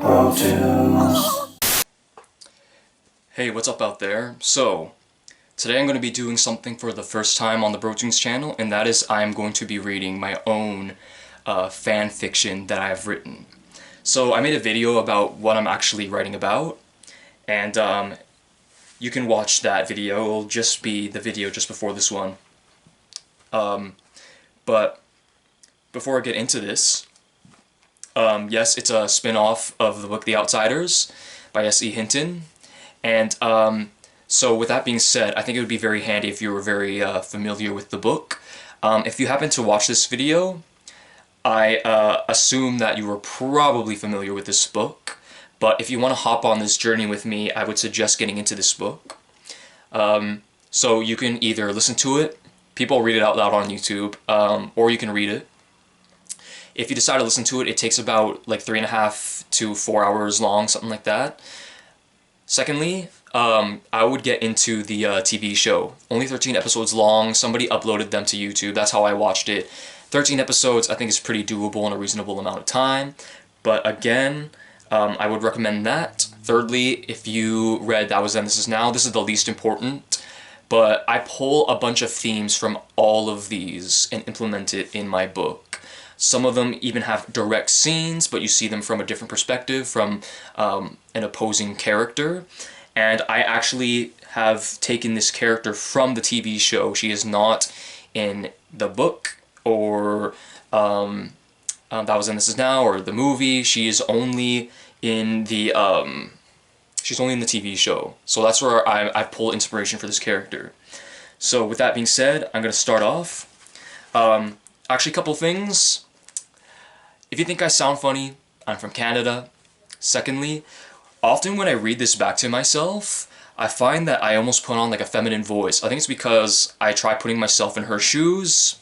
Hey, what's up out there? So, today I'm going to be doing something for the first time on the BroTunes channel, and that is I'm going to be reading my own fan fiction that I've written. So I made a video about what I'm actually writing about, and you can watch that video. It'll just be the video just before this one. But before I get into this, yes, it's a spin-off of the book The Outsiders by S.E. Hinton. And so with that being said, I think it would be very handy if you were very familiar with the book. If you happen to watch this video, I assume that you were probably familiar with this book. But if you want to hop on this journey with me, I would suggest getting into this book. So you can either listen to it, people read it out loud on YouTube, or you can read it. If you decide to listen to it, it takes about like 3.5 to 4 hours long, something like that. Secondly, I would get into the TV show. Only 13 episodes long, somebody uploaded them to YouTube, that's how I watched it. 13 episodes I think is pretty doable in a reasonable amount of time, but again, I would recommend that. Thirdly, if you read That Was Then, This Is Now, this is the least important, but I pull a bunch of themes from all of these and implement it in my book. Some of them even have direct scenes, but you see them from a different perspective, from an opposing character. And I actually have taken this character from the TV show. She is not in the book, or That Was Then, This Is Now, or the movie. She is only in the TV show. So that's where I pull inspiration for this character. So with that being said, I'm going to start off. Actually, a couple things. If you think I sound funny, I'm from Canada. Secondly, often when I read this back to myself, I find that I almost put on like a feminine voice. I think it's because I try putting myself in her shoes,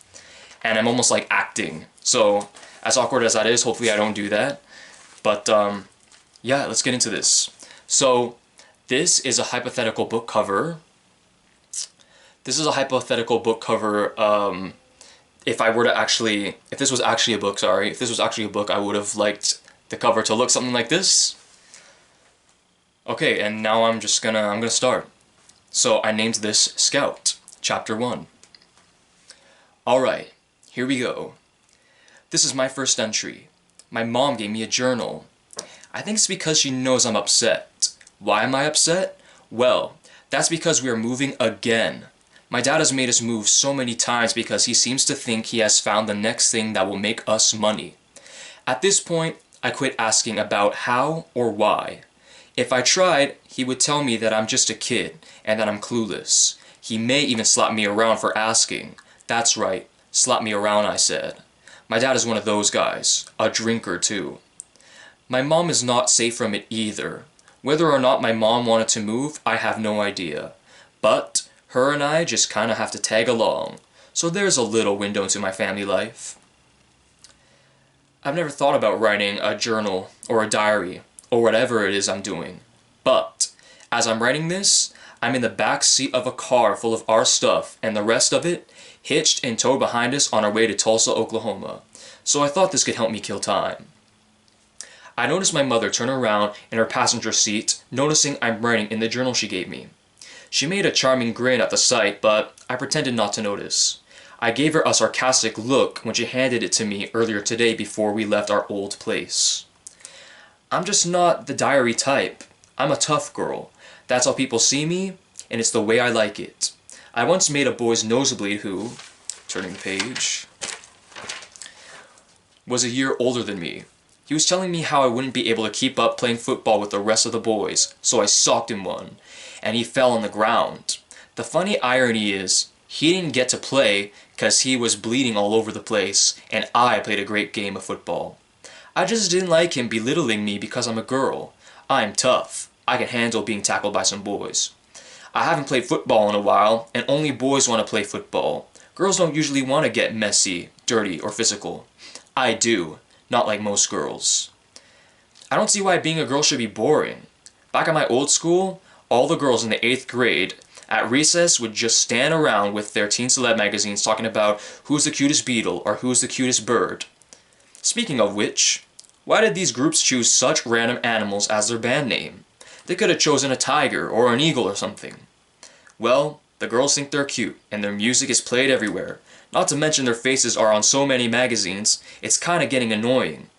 and I'm almost like acting. So, as awkward as that is, hopefully I don't do that. But, yeah, let's get into this. So, this is a hypothetical book cover. This is a hypothetical book cover, if this was actually a book, I would have liked the cover to look something like this. Okay, and now I'm gonna start. So I named this Scout, Chapter 1. Alright, here we go. This is my first entry. My mom gave me a journal. I think it's because she knows I'm upset. Why am I upset? Well, that's because we are moving again. My dad has made us move so many times because he seems to think he has found the next thing that will make us money. At this point, I quit asking about how or why. If I tried, he would tell me that I'm just a kid and that I'm clueless. He may even slap me around for asking. That's right, slap me around, I said. My dad is one of those guys, a drinker too. My mom is not safe from it either. Whether or not my mom wanted to move, I have no idea. But her and I just kinda have to tag along, so there's a little window into my family life. I've never thought about writing a journal or a diary or whatever it is I'm doing, but as I'm writing this, I'm in the back seat of a car full of our stuff and the rest of it hitched and towed behind us on our way to Tulsa, Oklahoma, so I thought this could help me kill time. I noticed my mother turn around in her passenger seat, noticing I'm writing in the journal she gave me. She made a charming grin at the sight, but I pretended not to notice. I gave her a sarcastic look when she handed it to me earlier today before we left our old place. I'm just not the diary type. I'm a tough girl. That's how people see me, and it's the way I like it. I once made a boy's nosebleed who, turning the page, was a year older than me. He was telling me how I wouldn't be able to keep up playing football with the rest of the boys, so I socked him one, and he fell on the ground. The funny irony is, he didn't get to play because he was bleeding all over the place, and I played a great game of football. I just didn't like him belittling me because I'm a girl. I'm tough. I can handle being tackled by some boys. I haven't played football in a while, and only boys want to play football. Girls don't usually want to get messy, dirty, or physical. I do. Not like most girls. I don't see why being a girl should be boring. Back at my old school, all the girls in the 8th grade at recess would just stand around with their teen celeb magazines talking about who's the cutest beetle or who's the cutest bird. Speaking of which, Why did these groups choose such random animals as their band name? They could have chosen a tiger or an eagle or something. Well, the girls think they're cute, and their music is played everywhere. Not to mention their faces are on so many magazines, it's kinda getting annoying.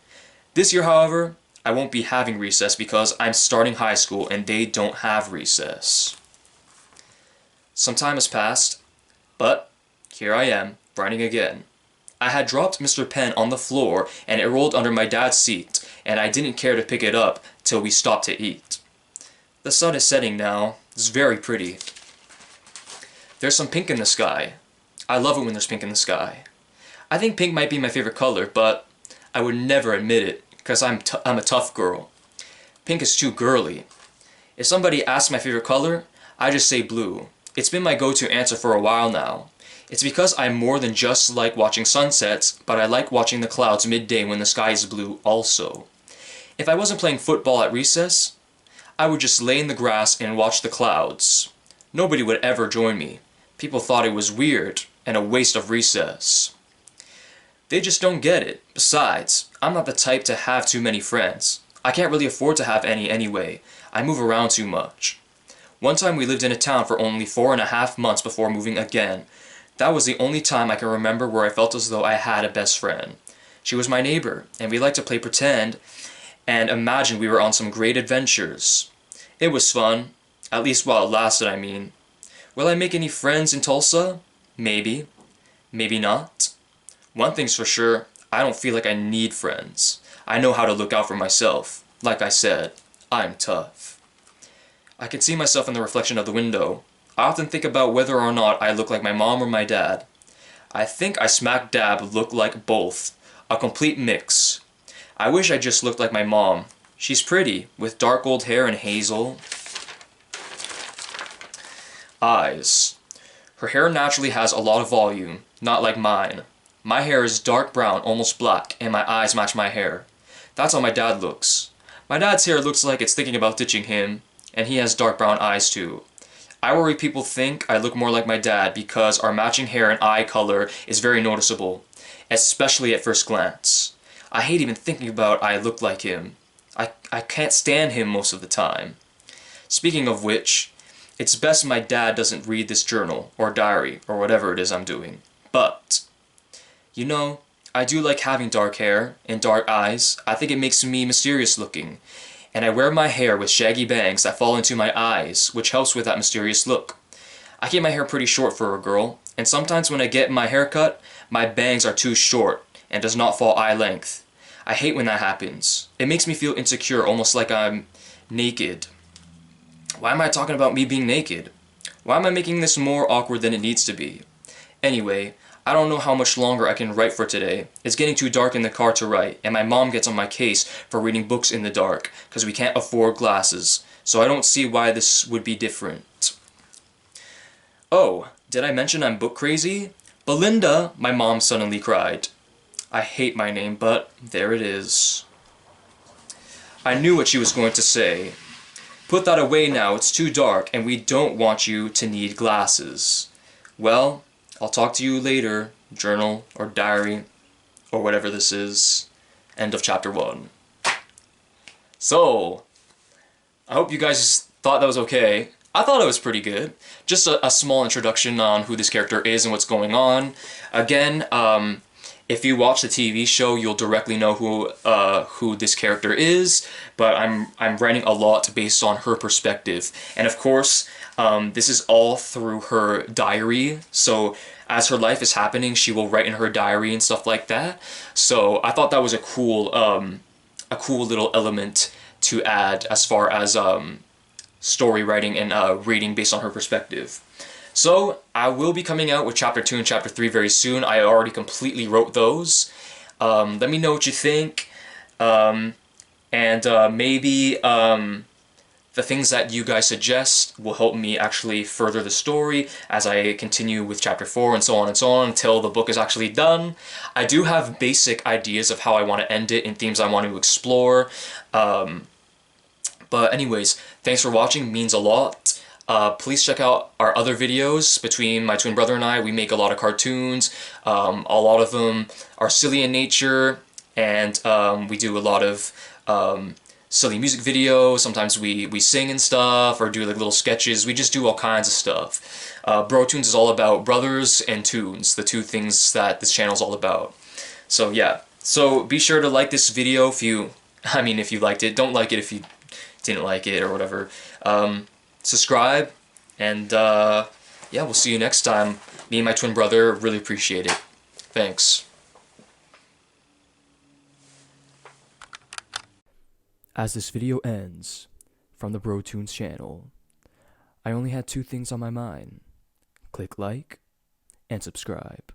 This year, however, I won't be having recess because I'm starting high school and they don't have recess. Some time has passed, but here I am, writing again. I had dropped Mr. Pen on the floor and it rolled under my dad's seat, and I didn't care to pick it up till we stopped to eat. The sun is setting now. It's very pretty. There's some pink in the sky. I love it when there's pink in the sky. I think pink might be my favorite color, but I would never admit it, because I'm a tough girl. Pink is too girly. If somebody asks my favorite color, I just say blue. It's been my go-to answer for a while now. It's because I more than just like watching sunsets, but I like watching the clouds midday when the sky is blue also. If I wasn't playing football at recess, I would just lay in the grass and watch the clouds. Nobody would ever join me. People thought it was weird and a waste of recess. They just don't get it. Besides, I'm not the type to have too many friends. I can't really afford to have any anyway. I move around too much. One time we lived in a town for only 4.5 months before moving again. That was the only time I can remember where I felt as though I had a best friend. She was my neighbor, and we liked to play pretend and imagine we were on some great adventures. It was fun. At least while it lasted, I mean. Will I make any friends in Tulsa? Maybe. Maybe not. One thing's for sure, I don't feel like I need friends. I know how to look out for myself. Like I said, I'm tough. I can see myself in the reflection of the window. I often think about whether or not I look like my mom or my dad. I think I smack dab look like both. A complete mix. I wish I just looked like my mom. She's pretty, with dark gold hair and hazel eyes. Her hair naturally has a lot of volume, not like mine. My hair is dark brown, almost black, and my eyes match my hair. That's how my dad looks. My dad's hair looks like it's thinking about ditching him, and he has dark brown eyes too. I worry people think I look more like my dad because our matching hair and eye color is very noticeable, especially at first glance. I hate even thinking about I look like him. I can't stand him most of the time. Speaking of which, it's best my dad doesn't read this journal, or diary, or whatever it is I'm doing. But, you know, I do like having dark hair and dark eyes. I think it makes me mysterious looking. And I wear my hair with shaggy bangs that fall into my eyes, which helps with that mysterious look. I keep my hair pretty short for a girl, and sometimes when I get my hair cut, my bangs are too short and does not fall eye length. I hate when that happens. It makes me feel insecure, almost like I'm naked. Why am I talking about me being naked? Why am I making this more awkward than it needs to be? Anyway, I don't know how much longer I can write for today. It's getting too dark in the car to write, and my mom gets on my case for reading books in the dark, because we can't afford glasses, so I don't see why this would be different. Oh, did I mention I'm book crazy? Belinda, my mom suddenly cried. I hate my name, but there it is. I knew what she was going to say. Put that away now, it's too dark, and we don't want you to need glasses. Well, I'll talk to you later, journal, or diary, or whatever this is. End of chapter 1. So, I hope you guys thought that was okay. I thought it was pretty good. Just a small introduction on who this character is and what's going on. Again, if you watch the TV show, you'll directly know who this character is, but I'm writing a lot based on her perspective. And of course, this is all through her diary, so as her life is happening, she will write in her diary and stuff like that. So I thought that was a cool little element to add as far as story writing and reading based on her perspective. So, I will be coming out with Chapter 2 and Chapter 3 very soon. I already completely wrote those. Let me know what you think. Maybe the things that you guys suggest will help me actually further the story as I continue with Chapter 4 and so on until the book is actually done. I do have basic ideas of how I want to end it and themes I want to explore. But anyways, thanks for watching, means a lot. Please check out our other videos. Between my twin brother and I, we make a lot of cartoons. A lot of them are silly in nature, and we do a lot of silly music videos. Sometimes we sing and stuff, or do like little sketches. We just do all kinds of stuff. BroTunes is all about brothers and tunes, the two things that this channel is all about. So yeah, so be sure to like this video if you, if you liked it. Don't like it if you didn't like it or whatever. Subscribe, and yeah, we'll see you next time. Me and my twin brother really appreciate it. Thanks. As this video ends from the BroTunes channel, I only had two things on my mind. Click like and subscribe.